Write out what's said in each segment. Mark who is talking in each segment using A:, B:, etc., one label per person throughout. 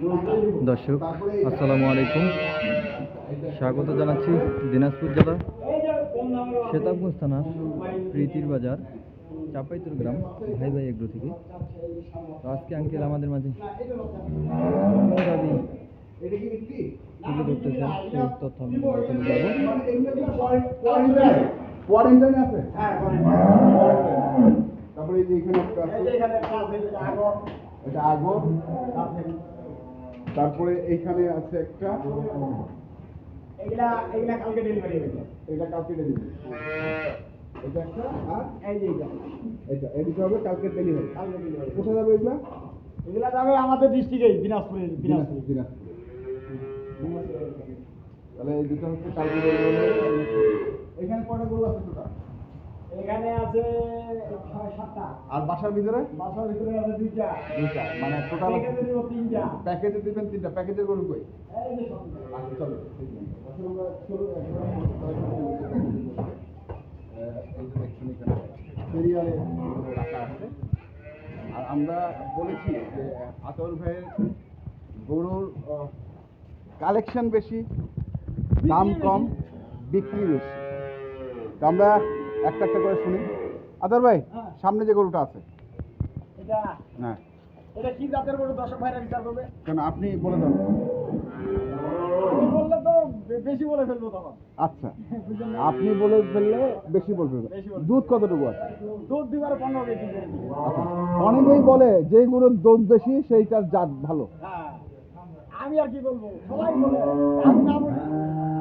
A: দর্শক আসসালামু আলাইকুম, স্বাগত জানাচ্ছি দিনাজপুর জেলা সেতাবগঞ্জ থানার প্রীতির বাজার চাপাইতুর গ্রাম ভাই ভাই এগ্রো থেকে। তো আজকে আঙ্কেল আমাদের মাঝে দাবি তুলে ধরতেছেন, সেই তথ্য আমি তুলে ধরবো।
B: তারপরে এই যে এখানে এটা আগর, তারপরে এইখানে আছে একটা,
C: এগুলা কালকে ডেলিভারি হবে।
B: এটা কালকে ডেলিভারি, এটা একটা, আর এই যে এটা এদিকে হবে কালকে ডেলিভারি। কোথায় যাবে এগুলা?
C: এগুলা যাবে আমাদের ডিস্ট্রিক্টে দিনাজপুরে।
B: তাহলে এই দুটো হচ্ছে কালকে ডেলিভারি। এখানে কয়টা গরু আছে টোটাল?
C: এখানে আছে 6-7টা।
B: আর বাসার ভিতরে
C: আছে দুইটা,
B: মানে টোটাল
C: প্যাকেজে দিব তিনটা।
B: প্যাকেজে দিবেন 3টা। প্যাকেজের গরু কই?
C: এই যে সব।
B: আচ্ছা চলো, ঠিক আছে। আসলে আমরা চলো একবার এই যে দেখছেন এখানে সিরিয়ালে রাখা আছে। আর আমরা বলেছি যে আতর ভাইয়ের গরুর কালেকশন বেশি, দাম কম, বিক্রি বেশি। তো আমরা একটা একটা করে শুনি। আতর ভাই, সামনে যে গরুটা আছে
C: এটা
B: হ্যাঁ,
C: এটা কি জাতের গরু দর্শক ভাইরা বিচার করবে?
B: কেন আপনি বলে দেন।
C: আমি বললে তো বেশি বলে ফেলবো তখন।
B: আচ্ছা, আপনি বলে ফেললে বেশি বলবে। দুধ কতটুকু আছে?
C: দুধ দিবার 15 কেজি করে দিব।
B: আচ্ছা, অনেকেই বলে যে গরুর দুধ বেশি সেইটার জাত ভালো।
C: হ্যাঁ, আমি আর কি বলবো, সবাই বলে, আমি না বলি।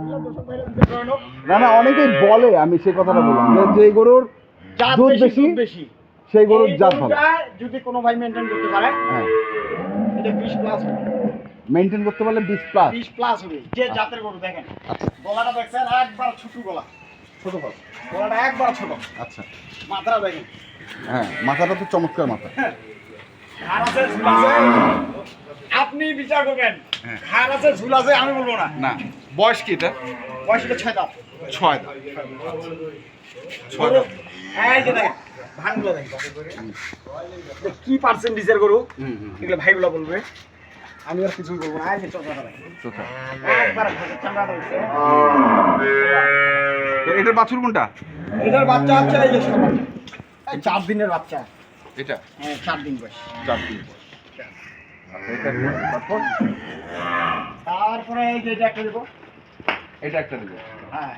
C: এগুলো দর্শক ভাইরা বিচার করে নাও।
B: না, অনেকেই বলে, আমি সেই কথাটা বললাম যে গরুর
C: জাত
B: দুধ
C: বেশি
B: সেই গরুর
C: এই
B: জাত ভালো।
C: গরুটা যদি কোনো ভাই মেইনটেইন করতে পারে,
B: হ্যাঁ,
C: এটা 20 প্লাস হবে।
B: মেইনটেইন করতে পারলে 20 প্লাস।
C: 20 প্লাস হবে। যে জাতের গরু দেখেন, গলাটা দেখছেন একবার ছোট গলা,
B: ছোট গরু।
C: গলাটা একবার ছোট।
B: আচ্ছা,
C: মাথাটা দেখেন,
B: হ্যাঁ, মাথাটা তো চমৎকার মাথা।
C: ঘাড় আছে, ঝুল আছে, আপনি বিচার করবেন।
B: হ্যাঁ।
C: ঘাড় আছে, ঝুল আছে, আমি বলবো না।
B: না, বয়স কি এটা?
C: বয়স এটা 6 দাঁত।
B: 6 দাঁত।
C: গরু, এই যে দেখেন, ভানগুলো দেখেন। এটা কি পার্সেন্টেজের গরু, এগুলো ভাইগুলো বলবে, আমি আর কিছুই বলবো না। এই যে চোখটা দেখেন,
B: চোখা।
C: একবার ঘাড়ের চামড়াটা হচ্ছে।
B: তো এটার বাছুর কোনটা?
C: এটার বাচ্চা হচ্ছে এই যে ছোট বাচ্চা, এই 4 দিনের বাচ্চা।
B: এটা
C: হ্যাঁ, 4 দিন বয়স।
B: 4 দিন বয়স। আচ্ছা, এটা তারপর
C: তারপরে এই যে এটা একটা দেবো।
B: এটা একটা দেবো।
C: হ্যাঁ,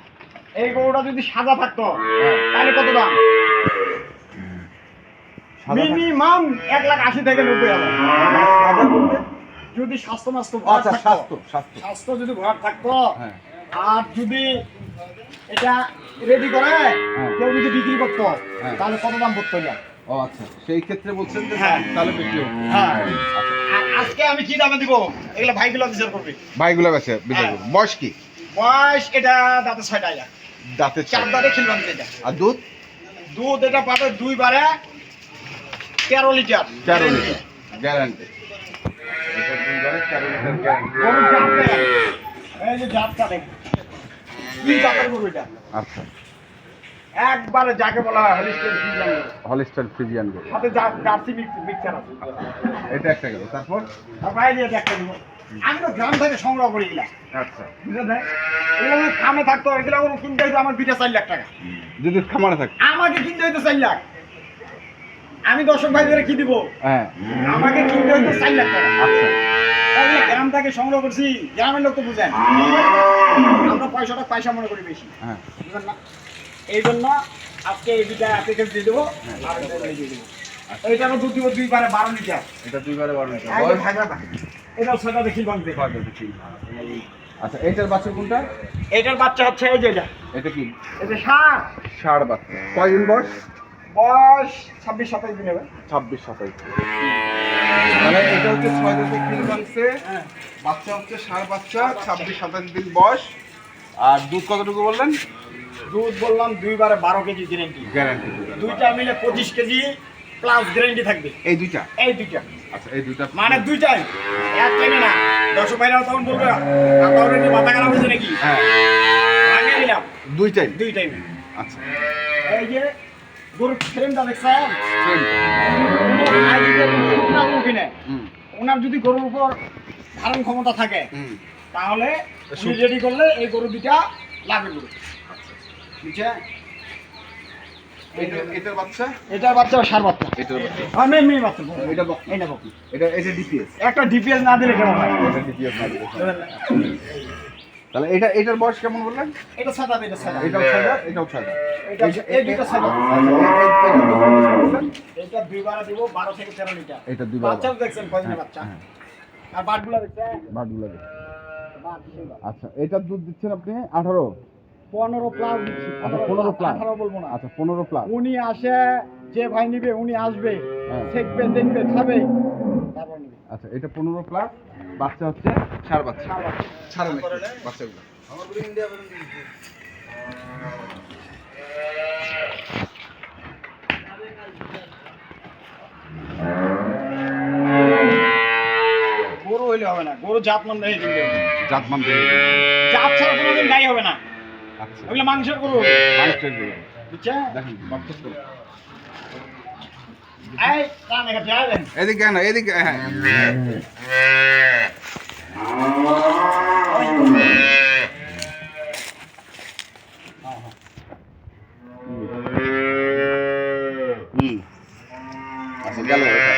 C: এই গরুটা যদি সাদা থাকতো তাহলে কত দাম? মিনিমাম 1,80,000 থেকে 90,000। যদি স্বাস্থ্য মাস্ত ভর
B: আচ্ছা,
C: থাকতো,
B: স্বাস্থ্য।
C: যদি ভর থাকতো,
B: হ্যাঁ,
C: আর যদি এটা রেডি করে কেউ যদি বিক্রি করতো,
B: হ্যাঁ।
C: তাহলে কত দাম পড়তো এটা?
B: ও আচ্ছা, সেই ক্ষেত্রে বলছেন যে
C: হ্যাঁ।
B: তাহলে বেশি হবে।
C: হ্যাঁ।
B: আচ্ছা,
C: আর আজকে আমি কি দামে দিব এগুলা ভাইগুলো বিচার করবে।
B: ভাইগুলা বেশি বিচার করুন। বয়স কি?
C: বয়স এটা দাঁতে 6টা,
B: দাঁতে
C: 4 দাঁতে খিলবান এটা।
B: আর দুধ?
C: দুধ এটা পাবে 2 বারে 13 লিটার।
B: 13 litre guarantee. এটা 2 বারে 13 লিটার গ্যারান্টি।
C: গরুর জাত দেখেন। এই যে জাতটা দেখেন, কি জাতের গরু এটা?
B: আচ্ছা,
C: একবারে যাকে বলা হয় হলিস্টিয়ান ফ্রিজিয়ান গরু।
B: হলিস্টাইন ফ্রিজিয়ান গরু।
C: সাথে জার্সি মিক্সার আছে।
B: এটা একটা গেল। তারপর
C: আর বাইরে এটা একটা দিব। আমি তো গ্রাম থেকে সংগ্রহ করি এগুলা,
B: আচ্ছা,
C: বুঝলেন? এগুলো যদি খামে থাকতো, এগুলো গরু কিনতে হইতো আমার 4 লাখ টাকা।
B: যদি খামারে থাকে।
C: আমাকে কিনতে হইতো 4 লাখ। আমি দর্শক ভাইদের কি দিব?
B: হ্যাঁ,
C: আমাকে কিনতে হইতো 4 লাখ টাকা।
B: আচ্ছা,
C: তাহলে গ্রাম থেকে সংগ্রহ করছি, গ্রামের লোক তো বুঝেন, আমরা পয়সা মনে করি বেশি,
B: হ্যাঁ,
C: বুঝলেন না? এই জন্য আজকে এই দুটা প্যাকেজ দিয়ে দেবো, আর এটা দিয়ে দেবো। এইটারও দুধ দিব 2 বারে 12 লিটার।
B: এটা 2 বারে 12 লিটার।
C: একদম
B: বয়স?
C: ভাগা ভাগ। এটাও 6টা দেখি বাংতে।
B: আচ্ছা, এইটার বাছুর কোনটা?
C: এটার বাচ্চা হচ্ছে এই যে এটা,
B: এটা কি?
C: এটা ষাঁড়।
B: ষাঁড় বাচ্চা। কয়দিন বয়স?
C: বয়স 26-27 দিন হবে।
B: 26-27। মানে এটা হচ্ছে 6 দাঁতে কিল মাংসে,
C: হ্যাঁ,
B: বাচ্চা হচ্ছে ষাঁড় বাচ্চা, 26-27 দিন বয়স। আর দুধ কতটুকু বললেন?
C: দুধ বললাম 2 বারে 12 কেজি গ্যারেন্টি।
B: গ্যারান্টি।
C: দুইটা মিলে 25 কেজি প্লাস গ্যারেন্টি থাকবে।
B: এই দুইটা?
C: এই দুইটা
B: আচ্ছা, এই দুইটা
C: মানে দুইটাই এক টাইমে না। দর্শক ভাইরাও তখন বলবে আপনার কি মাথা খারাপ হয়েছে নাকি?
B: হ্যাঁ,
C: ভাঙে দিলাম
B: দুইটাই।
C: দুই টাইমে।
B: আচ্ছা,
C: এই যে গরুর ফ্রেমটা দেখছেন,
B: ট্রেন।
C: কিনে ওনার যদি গরুর উপর ধারণ ক্ষমতা থাকে
B: হুম।
C: তাহলে উনি রেডি করলে এই গরু দুইটা লাগবে গরু বুঝছে
B: এটার বাচ্চা,
C: এটার বাচ্চা সার বাচ্চা
B: এটার বাচ্চা,
C: আর মেয়ে বাচ্চা
B: এটা বক,
C: এই না বকি
B: এটা ডিপিএস,
C: একটা ডিপিএস না দিলে কেমন হয়
B: এটা ডিপিএস না দিলে হয়। তাহলে এটার বয়স কেমন বললেন?
C: এটা সাদা এটা সাদা
B: এটাও 6 দাঁত, এটাও 6 দাঁত।
C: এটা এই দুটো সাদা
B: বললেন
C: এটা দুইবার দিব 12 থেকে 13 লিটার
B: এটা দুইবার।
C: বাচ্চা দেখছেন কয়দিনের বাচ্চা
B: হ্যাঁ।
C: আর বাটগুলো দেখছেন
B: বাটগুলো দেখে।
C: বাট সেবা
B: আচ্ছা, এটার দুধ দিচ্ছেন আপনি 18?
C: 15 প্লাস দিচ্ছি
B: আচ্ছা 15 প্লাস।
C: 18 বলবো না
B: আচ্ছা 15 প্লাস।
C: উনি আসে যে ভাই নিবে উনি আসবে
B: হ্যাঁ।
C: দেখবে দেখবে খাবে তারপর নিবে
B: আচ্ছা এটা 15 প্লাস, বাচ্চা হচ্ছে ষাঁড় বাচ্চা। ছাড়েন একটু বাচ্চাগুলো।
C: গরু হইলে হবে না গরু জাতমান দেখে কিনবে
B: জাতমান দেখে।
C: জাত ছাড়া কোনোদিন গাই হবে না
B: আচ্ছা
C: ওগুলো মাংসের গরু
B: মাংসের গরু।
C: বুঝছেন
B: দেখেন বাচ্চা তো।
C: এই কান একা যায় দেন
B: এদিকে না, এদিকে, হ্যাঁ। হুম। আচ্ছা গেল এটা।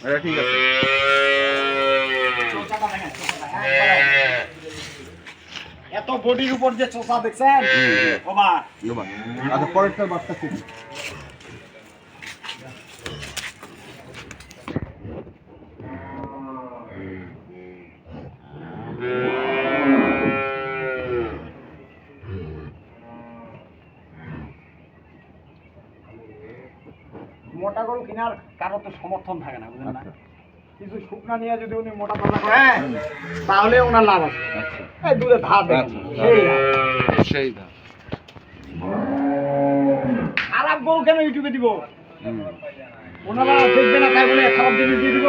B: এটা ঠিক আছে।
C: চোচাটা দেখেন চোচাটা একবারে। এত বডির উপর যে চোচা দেখছেন বাবা
B: এবার। আচ্ছা পরেরটার বাচ্চা কি?
C: মোটা গরু কেনার কারো তো সমর্থন থাকে না বুঝলেন না
B: আচ্ছা
C: কিছু শুকনা নিয়ে যদি উনি মোটা তাজা করেন তাহলে ওনার লাভ আছে
B: আচ্ছা
C: এই দুধে ভাত দেখেন,
B: আচ্ছা,
C: সেই লাভ।
B: সেই ধান।
C: খারাপ গরু কেন ইউটিউবে দিব
B: হুম।
C: ওনারা দেখবে না তাই বলে খারাপ জিনিস দিয়ে দিব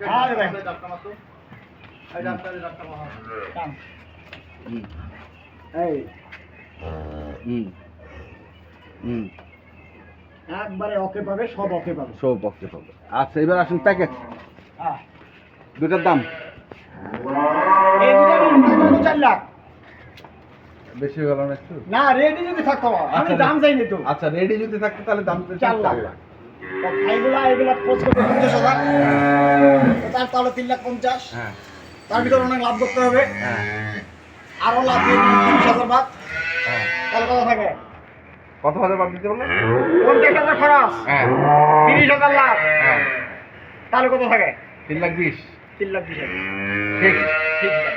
C: হ্যাঁ রে ভাই। কাম।
B: হুম।
C: এই
B: হুম। হুম।
C: একবারে ওকে পাবে সব ওকে পাবে
B: সব বক্তে পাবে। আচ্ছা এবার আসুন প্যাকেজ।
C: হ্যাঁ
B: দুটার দাম
C: এই দুটো নিয়ে 4 লাখ
B: বেশি হয়ে গেল না একটু?
C: না রেডি যদি থাকতো আমি
B: আচ্ছা,
C: দাম চাইনি তো
B: আচ্ছা রেডি যদি থাকতো তাহলে দাম
C: 4 লাখ তো ভাইগুলা এগুলা খোঁজ করতে 50,000 তো তার তাহলে 3,50,000
B: হ্যাঁ
C: তার ভিতরে অনেক লাভ করতে হবে
B: হ্যাঁ
C: আরো লাভ দিয়ে 30,000 বাদ
B: হ্যাঁ।
C: তাহলে কত থাকে
B: কত হাজার বাদ দিতে বললেন?
C: 50,000 খরচ
B: হ্যাঁ
C: 30,000 লাভ
B: হ্যাঁ
C: তাহলে কত থাকে
B: 3,20,000
C: 3,20,000
B: ঠিক।
C: ঠিক আছে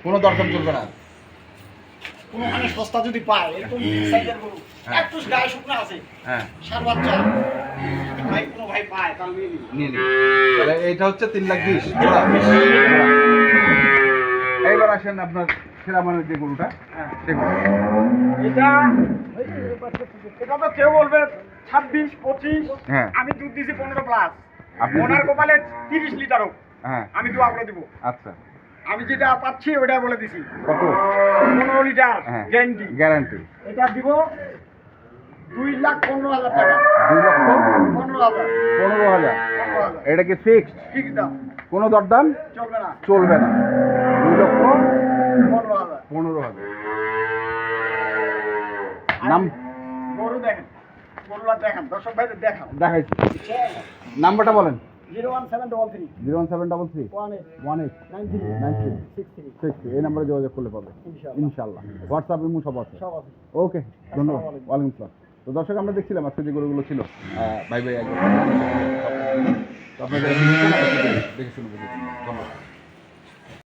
B: কোনো দরদাম চলবে না।
C: কোনোখানে সস্তা যদি পায় এরকম সাইজের গরু
B: হ্যাঁ।
C: একটু গায়ে শুকনা আছে
B: হ্যাঁ
C: সার বাচ্চা ভাই কোনো ভাই পায় তাহলে নিয়ে নিবি
B: নিয়ে নিন। তাহলে এইটা হচ্ছে 3,20,000। এইবার আসেন আপনার সেরা মানের যে গরুটা
C: হ্যাঁ
B: সেগুলো।
C: এটা এটা তো কেউ বলবে 26 25
B: হ্যাঁ।
C: আমি দুধ দিছি 15 প্লাস
B: আপনি
C: ওনার
B: দুধ-
C: কপালে 30 লিটার হোক
B: হ্যাঁ
C: আমি দোয়া করে দিব
B: আচ্ছা
C: আমি যেটা পাচ্ছি ওটা বলে দিছি
B: কত?
C: 15 লিটার
B: হ্যাঁ
C: গ্যারান্টি
B: গ্যারান্টি।
C: এটা দিব 2,15,000 টাকা
B: 2,15,000।
C: 15,000
B: এটা কি ফিক্সড?
C: ঠিক দাম
B: কোনো দরদাম
C: চলবে না
B: চলবে না।
C: 15,000
B: 2,15,000। নাম
C: গরু দেখেন গরুলা দেখেন দর্শক ভাইদের দেখান
B: দেখাইছি। নাম্বারটা বলেন।
C: 01733
B: 01733
C: 18
B: 18
C: 93
B: 93
C: 63
B: 60। এই নাম্বারে যোগাযোগ করলে পাবে
C: ইনশাআল্লাহ
B: ইনশাল্লাহ। হোয়াটসঅ্যাপ ইমো সব আছে।
C: সব আছে
B: ওকে ধন্যবাদ।
C: আসসালামু আলাইকুম।
B: ওয়ালাইকুম আসসালাম। তো দর্শক আমরা দেখছিলাম আজকে যে গরুগুলো ছিল ভাই ভাই একদম তো আপনাদের দেখে শুনে বুঝেছি। ধন্যবাদ।